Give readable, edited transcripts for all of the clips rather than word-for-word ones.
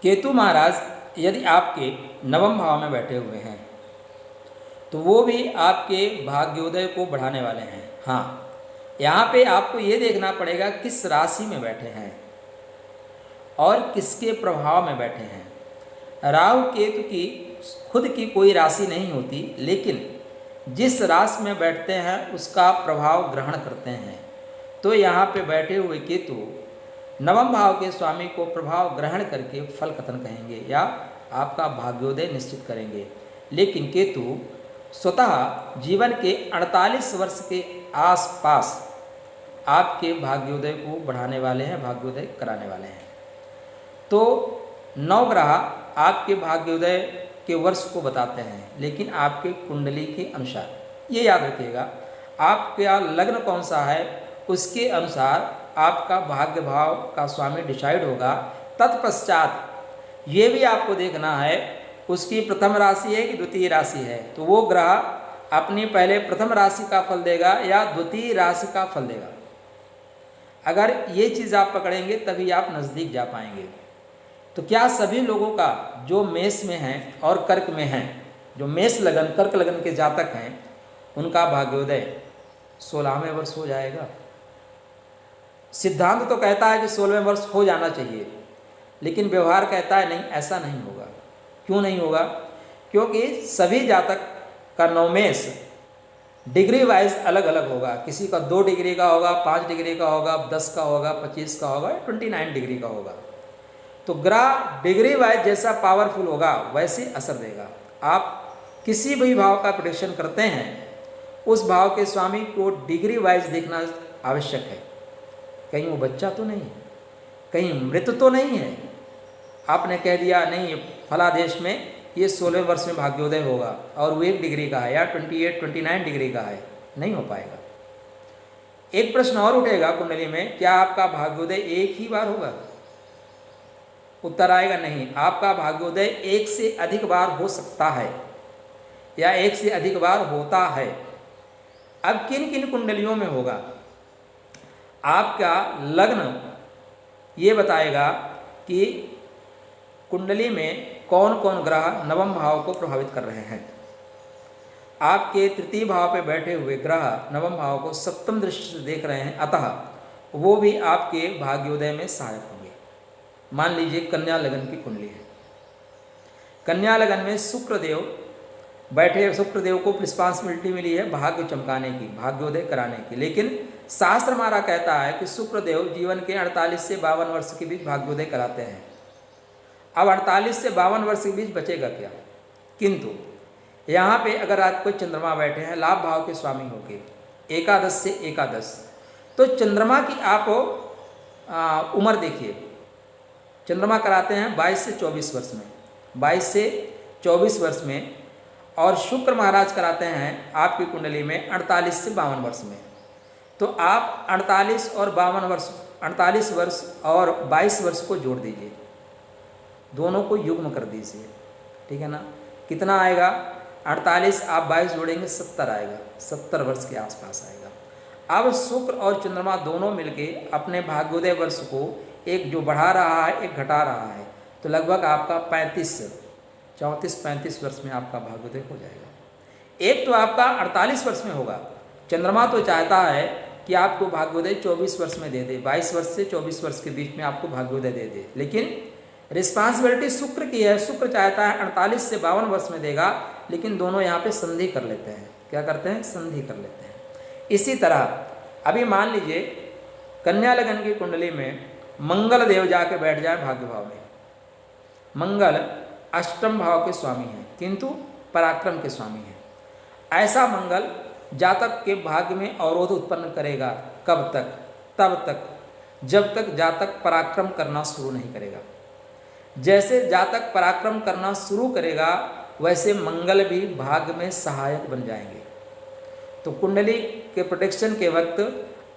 केतु महाराज यदि आपके नवम भाव में बैठे हुए हैं तो वो भी आपके भाग्योदय को बढ़ाने वाले हैं। हाँ, यहाँ पे आपको ये देखना पड़ेगा किस राशि में बैठे हैं और किसके प्रभाव में बैठे हैं। राहु केतु की खुद की कोई राशि नहीं होती, लेकिन जिस राशि में बैठते हैं उसका प्रभाव ग्रहण करते हैं। तो यहाँ पे बैठे हुए केतु नवम भाव के स्वामी को प्रभाव ग्रहण करके फल कथन कहेंगे या आपका भाग्योदय निश्चित करेंगे। लेकिन केतु स्वतः जीवन के 48 वर्ष के आसपास आपके भाग्योदय को बढ़ाने वाले हैं, भाग्योदय कराने वाले हैं। तो नवग्रह आपके भाग्योदय के वर्ष को बताते हैं, लेकिन आपके कुंडली के अनुसार, ये याद रखिएगा, आपका लग्न कौन सा है उसके अनुसार आपका भाग्य भाव का स्वामी डिसाइड होगा। तत्पश्चात ये भी आपको देखना है उसकी प्रथम राशि है कि द्वितीय राशि है। तो वो ग्रह अपनी पहले प्रथम राशि का फल देगा या द्वितीय राशि का फल देगा। अगर ये चीज़ आप पकड़ेंगे तभी आप नज़दीक जा पाएंगे। तो क्या सभी लोगों का जो मेष में हैं और कर्क में हैं, जो मेष लगन कर्क लगन के जातक हैं, उनका भाग्योदय 16वें वर्ष हो जाएगा? सिद्धांत तो कहता है कि 16वें वर्ष हो जाना चाहिए, लेकिन व्यवहार कहता है नहीं, ऐसा नहीं होगा। क्यों नहीं होगा? क्योंकि सभी जातक का नवमेष डिग्री वाइज अलग अलग होगा। किसी का 2 डिग्री का होगा, 5 डिग्री का होगा, 10 का होगा, 25 का होगा, 29 डिग्री का होगा। तो ग्रह डिग्री वाइज जैसा पावरफुल होगा वैसे असर देगा। आप किसी भी भाव का प्रेडिक्शन करते हैं, उस भाव के स्वामी को डिग्री वाइज देखना आवश्यक है। कहीं वो बच्चा तो नहीं है, कहीं मृत तो नहीं है। आपने कह दिया नहीं फला देश में ये 16वें वर्ष में भाग्योदय होगा और वो 1 डिग्री का है या 28, 29 डिग्री का है, नहीं हो पाएगा। एक प्रश्न और उठेगा कुंडली में, क्या आपका भाग्योदय एक ही बार होगा? उत्तर आएगा नहीं, आपका भाग्योदय 1 से अधिक बार हो सकता है या 1 से अधिक बार होता है। अब किन किन कुंडलियों में होगा? आपका लग्न ये बताएगा कि कुंडली में कौन कौन ग्रह नवम भाव को प्रभावित कर रहे हैं। आपके तृतीय भाव पे बैठे हुए ग्रह नवम भाव को सप्तम दृष्टि से देख रहे हैं, अतः वो भी आपके भाग्योदय में सहायक होंगे। मान लीजिए कन्या लगन की कुंडली है, कन्या लगन में शुक्रदेव बैठे, शुक्रदेव को रिस्पॉन्सिबिलिटी मिली है भाग्य चमकाने की, भाग्योदय कराने की। लेकिन शास्त्र हमारा कहता है कि शुक्रदेव जीवन के 48 से 52 वर्ष के बीच भाग्योदय कराते हैं। अब 48 से 52 वर्ष के बीच बचेगा क्या? किंतु यहाँ पे अगर आज कोई चंद्रमा बैठे हैं लाभ भाव के स्वामी होके एकादश से एकादश, तो चंद्रमा की आप उम्र देखिए, चंद्रमा कराते हैं 22 से 24 वर्ष में, 22 से 24 वर्ष में, और शुक्र महाराज कराते हैं आपकी कुंडली में 48 से 52 वर्ष में। तो आप 48 और 52 वर्ष, 48 वर्ष और 22 वर्ष को जोड़ दीजिए, दोनों को युग्म कर दीजिए, ठीक है ना? कितना आएगा? 48 आप 22 जोड़ेंगे 70 आएगा, 70 वर्ष के आसपास आएगा। अब शुक्र और चंद्रमा दोनों मिलके अपने भाग्योदय वर्ष को एक जो बढ़ा रहा है एक घटा रहा है, तो लगभग आपका 34-35 वर्ष में आपका भाग्योदय हो जाएगा। एक तो आपका 48 वर्ष में होगा, चंद्रमा तो चाहता है कि आपको भाग्योदय 24 वर्ष में दे दे, 22 वर्ष से 24 वर्ष के बीच में आपको भाग्योदय दे दे, लेकिन रिस्पॉन्सिबिलिटी शुक्र की है। शुक्र चाहता है 48 से 52 वर्ष में देगा, लेकिन दोनों यहाँ पे संधि कर लेते हैं। क्या करते हैं? संधि कर लेते हैं। इसी तरह अभी मान लीजिए कन्या लगन की कुंडली में मंगल देव जाके बैठ जाए भाग्य भाव में। मंगल अष्टम भाव के स्वामी हैं, किंतु पराक्रम के स्वामी हैं। ऐसा मंगल जातक के भाग्य में अवरोध उत्पन्न करेगा। कब तक? तब तक जब तक जातक पराक्रम करना शुरू नहीं करेगा। जैसे जातक पराक्रम करना शुरू करेगा वैसे मंगल भी भाग्य में सहायक बन जाएंगे। तो कुंडली के प्रोटेक्शन के वक्त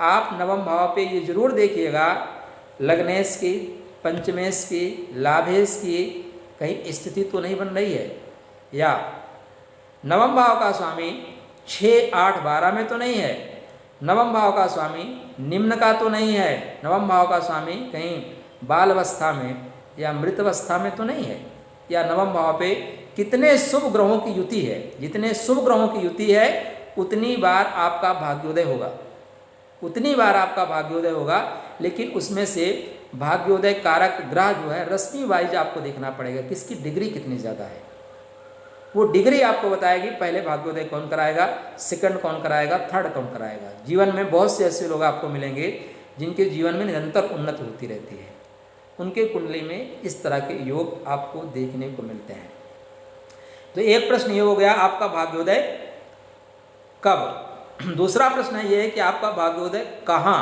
आप नवम भाव पे ये जरूर देखिएगा, लग्नेश की, पंचमेश की, लाभेश की कहीं स्थिति तो नहीं बन रही है, या नवम भाव का स्वामी 6, 8, 12 में तो नहीं है, नवम भाव का स्वामी निम्न का तो नहीं है, नवम भाव का स्वामी कहीं बाल अवस्था में या मृत अवस्था में तो नहीं है, या नवम भाव पे कितने शुभ ग्रहों की युति है, जितने शुभ ग्रहों की युति है उतनी बार आपका भाग्योदय होगा, उतनी बार आपका भाग्योदय होगा। लेकिन उसमें से भाग्योदय कारक ग्रह जो है रश्मि वाइज आपको देखना पड़ेगा किसकी डिग्री कितनी ज़्यादा है, वो डिग्री आपको बताएगी पहले भाग्योदय कौन कराएगा, सेकंड कौन कराएगा, थर्ड कौन कराएगा। जीवन में बहुत से ऐसे लोग आपको मिलेंगे जिनके जीवन में निरंतर उन्नति होती रहती है, उनके कुंडली में इस तरह के योग आपको देखने को मिलते हैं। तो एक प्रश्न ये हो गया आपका भाग्योदय कब। दूसरा प्रश्न ये है कि आपका भाग्योदय कहाँ।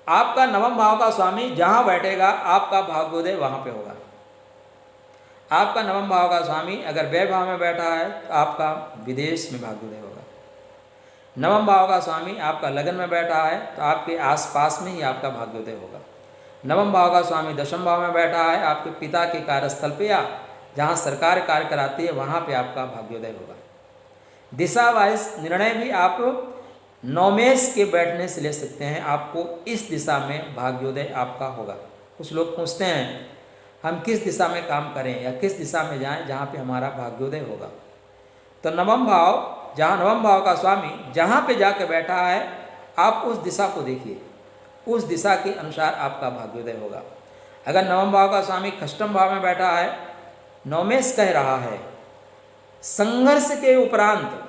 आपका नवम भाव का स्वामी जहाँ बैठेगा आपका भाग्योदय वहाँ पे होगा। आपका नवम भाव का स्वामी अगर व्यय भाव में बैठा है तो आपका विदेश में भाग्योदय होगा। नवम भाव का स्वामी आपका लगन में बैठा है तो आपके आसपास में ही आपका भाग्योदय होगा। नवम भाव का स्वामी दशम भाव में बैठा है आपके पिता के कार्यस्थल पे या जहाँ सरकार कार्य कराती है वहाँ पे आपका भाग्योदय होगा। दिशा वाइज निर्णय भी आप नौमेश के बैठने से ले सकते हैं, आपको इस दिशा में भाग्योदय आपका होगा। कुछ लोग पूछते हैं हम किस दिशा में काम करें या किस दिशा में जाएं जहाँ पे हमारा भाग्योदय होगा। तो नवम भाव, जहाँ नवम भाव का स्वामी जहाँ पे जाके बैठा है आप उस दिशा को देखिए, उस दिशा के अनुसार आपका भाग्योदय होगा। अगर नवम भाव का स्वामी खष्टम भाव में बैठा है, नौमेश कह रहा है संघर्ष के उपरांत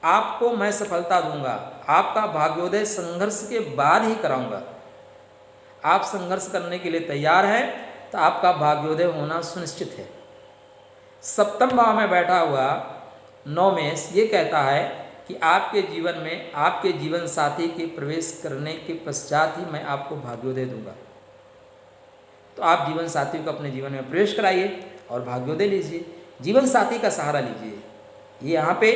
आपको मैं सफलता दूंगा, आपका भाग्योदय संघर्ष के बाद ही कराऊंगा। आप संघर्ष करने के लिए तैयार हैं तो आपका भाग्योदय होना सुनिश्चित है। सप्तम भाव में बैठा हुआ नौमेश ये कहता है कि आपके जीवन में आपके जीवन साथी के प्रवेश करने के पश्चात ही मैं आपको भाग्योदय दूंगा। तो आप जीवन साथी को अपने जीवन में प्रवेश कराइए और भाग्योदय लीजिए, जीवन साथी का सहारा लीजिए। ये यहाँ पे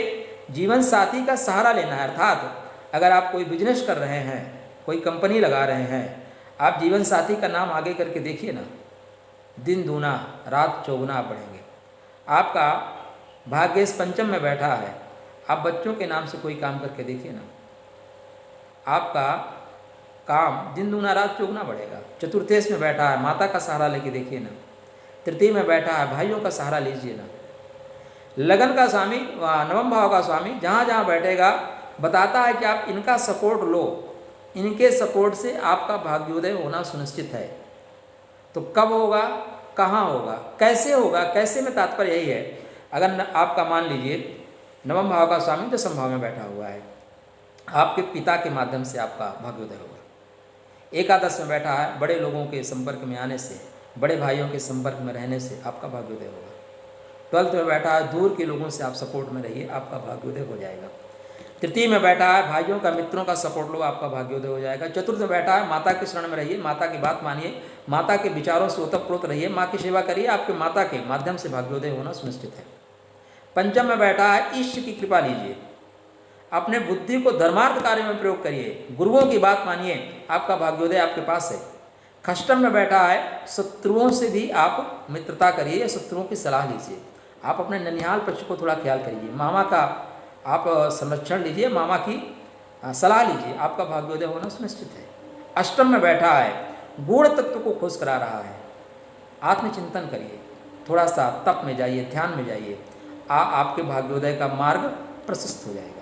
जीवन साथी का सहारा लेना है, अर्थात अगर आप कोई बिजनेस कर रहे हैं, कोई कंपनी लगा रहे हैं, आप जीवन साथी का नाम आगे करके देखिए ना, दिन दूना रात चौगुना आप बढ़ेंगे। आपका भाग्येश पंचम में बैठा है, आप बच्चों के नाम से कोई काम करके देखिए ना, आपका काम दिन दूना रात चौगुना बढ़ेगा। चतुर्थेश में बैठा है, माता का सहारा लेके देखिए ना। तृतीय में बैठा है, भाइयों का सहारा लीजिए ना। लगन का स्वामी, नवम भाव का स्वामी जहाँ जहाँ बैठेगा बताता है कि आप इनका सपोर्ट लो, इनके सपोर्ट से आपका भाग्योदय होना सुनिश्चित है। तो कब होगा, कहाँ होगा, कैसे होगा, कैसे में तात्पर्य यही है। अगर आपका मान लीजिए नवम भाव का स्वामी दशम भाव में बैठा हुआ है, आपके पिता के माध्यम से आपका भाग्योदय होगा। एकादश में बैठा है, बड़े लोगों के संपर्क में आने से, बड़े भाइयों के संपर्क में रहने से आपका भाग्योदय होगा। 12th में बैठा है, दूर के लोगों से आप सपोर्ट में रहिए, आपका भाग्योदय हो जाएगा। तृतीय में बैठा है, भाइयों का मित्रों का सपोर्ट लो, आपका भाग्योदय हो जाएगा। चतुर्थ में बैठा है, माता के शरण में रहिए, माता की बात मानिए, माता के विचारों से ओतप्रोत रहिए, माँ की सेवा करिए, आपके माता के माध्यम से भाग्योदय होना सुनिश्चित है। पंचम में बैठा है, ईश्वर की कृपा लीजिए, अपने बुद्धि को धर्मार्थ कार्य में प्रयोग करिए, गुरुओं की बात मानिए, आपका भाग्योदय आपके पास है। खष्टम में बैठा है, शत्रुओं से भी आप मित्रता करिए या शत्रुओं की सलाह लीजिए, आप अपने ननिहाल पक्ष को थोड़ा ख्याल करिए, मामा का आप संरक्षण लीजिए, मामा की सलाह लीजिए, आपका भाग्योदय होना सुनिश्चित है। अष्टम में बैठा है, गूढ़ तत्व को खोज करा रहा है, आत्मचिंतन करिए, थोड़ा सा तप में जाइए, ध्यान में जाइए, आपके भाग्योदय का मार्ग प्रशस्त हो जाएगा।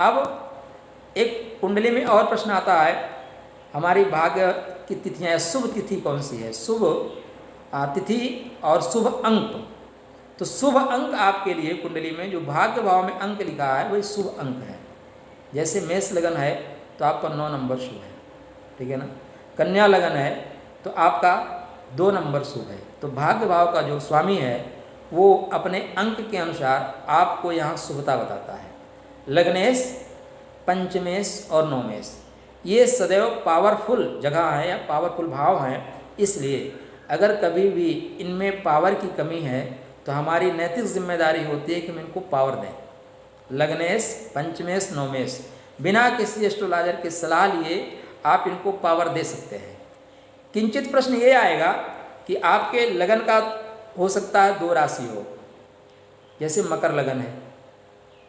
अब एक कुंडली में और प्रश्न आता है, हमारी भाग्य की तिथियाँ, शुभ तिथि कौन सी है, शुभ तिथि और शुभ अंक। तो शुभ अंक आपके लिए कुंडली में जो भाग्य भाव में अंक लिखा है वही शुभ अंक है। जैसे मेष लगन है तो आपका 9 नंबर शुभ है, ठीक है ना। कन्या लगन है तो आपका 2 नंबर शुभ है। तो भाग्य भाव का जो स्वामी है वो अपने अंक के अनुसार आपको यहाँ शुभता बताता है। लग्नेश, पंचमेश और नौमेश ये सदैव पावरफुल जगह है या पावरफुल भाव हैं, इसलिए अगर कभी भी इनमें पावर की कमी है तो हमारी नैतिक जिम्मेदारी होती है कि हम इनको पावर दें। लग्नेश, पंचमेश, नौमेश बिना किसी एस्ट्रोलॉजर की सलाह लिए आप इनको पावर दे सकते हैं। किंचित प्रश्न ये आएगा कि आपके लगन का हो सकता है 2 राशि हो, जैसे मकर लगन है,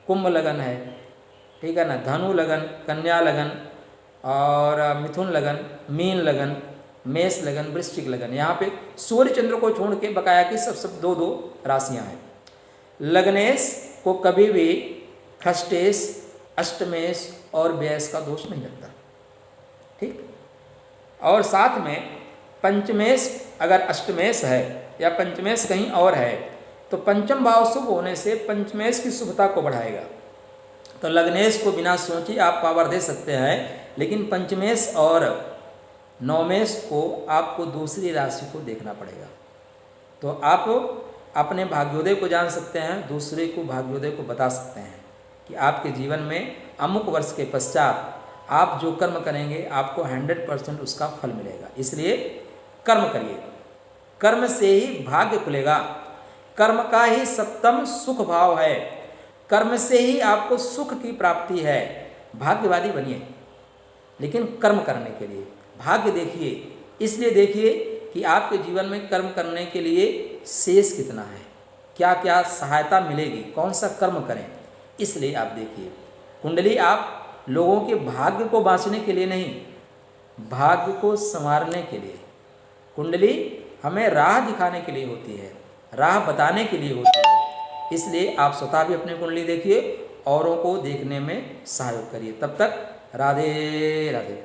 कुंभ लगन है, ठीक है ना, धनु लगन, कन्या लगन और मिथुन लगन, मीन लगन, मेष लगन, वृश्चिक लगन। यहाँ पे सूर्य चंद्र को छोड़ के बकाया की सब दो दो राशियाँ हैं। लग्नेश को कभी भी खष्टेश, अष्टमेश और व्यस का दोष नहीं लगता, ठीक। और साथ में पंचमेश अगर अष्टमेश है या पंचमेश कहीं और है तो पंचम भाव शुभ होने से पंचमेश की शुभता को बढ़ाएगा। तो लग्नेश को बिना सोचे आप पावर दे सकते हैं, लेकिन पंचमेश और नवमेश को आपको दूसरी राशि को देखना पड़ेगा। तो आप अपने भाग्योदय को जान सकते हैं, दूसरे को भाग्योदय को बता सकते हैं कि आपके जीवन में अमुक वर्ष के पश्चात आप जो कर्म करेंगे आपको 100% उसका फल मिलेगा। इसलिए कर्म करिए, कर्म से ही भाग्य खुलेगा। कर्म का ही सप्तम सुख भाव है, कर्म से ही आपको सुख की प्राप्ति है। भाग्यवादी बनिए, लेकिन कर्म करने के लिए भाग्य देखिए। इसलिए देखिए कि आपके जीवन में कर्म करने के लिए शेष कितना है, क्या क्या सहायता मिलेगी, कौन सा कर्म करें, इसलिए आप देखिए। कुंडली आप लोगों के भाग्य को बांचने के लिए नहीं, भाग्य को संवारने के लिए। कुंडली हमें राह दिखाने के लिए होती है, राह बताने के लिए होती है। इसलिए आप स्वतः भी अपनी कुंडली देखिए, औरों को देखने में सहयोग करिए। तब तक राधे राधे।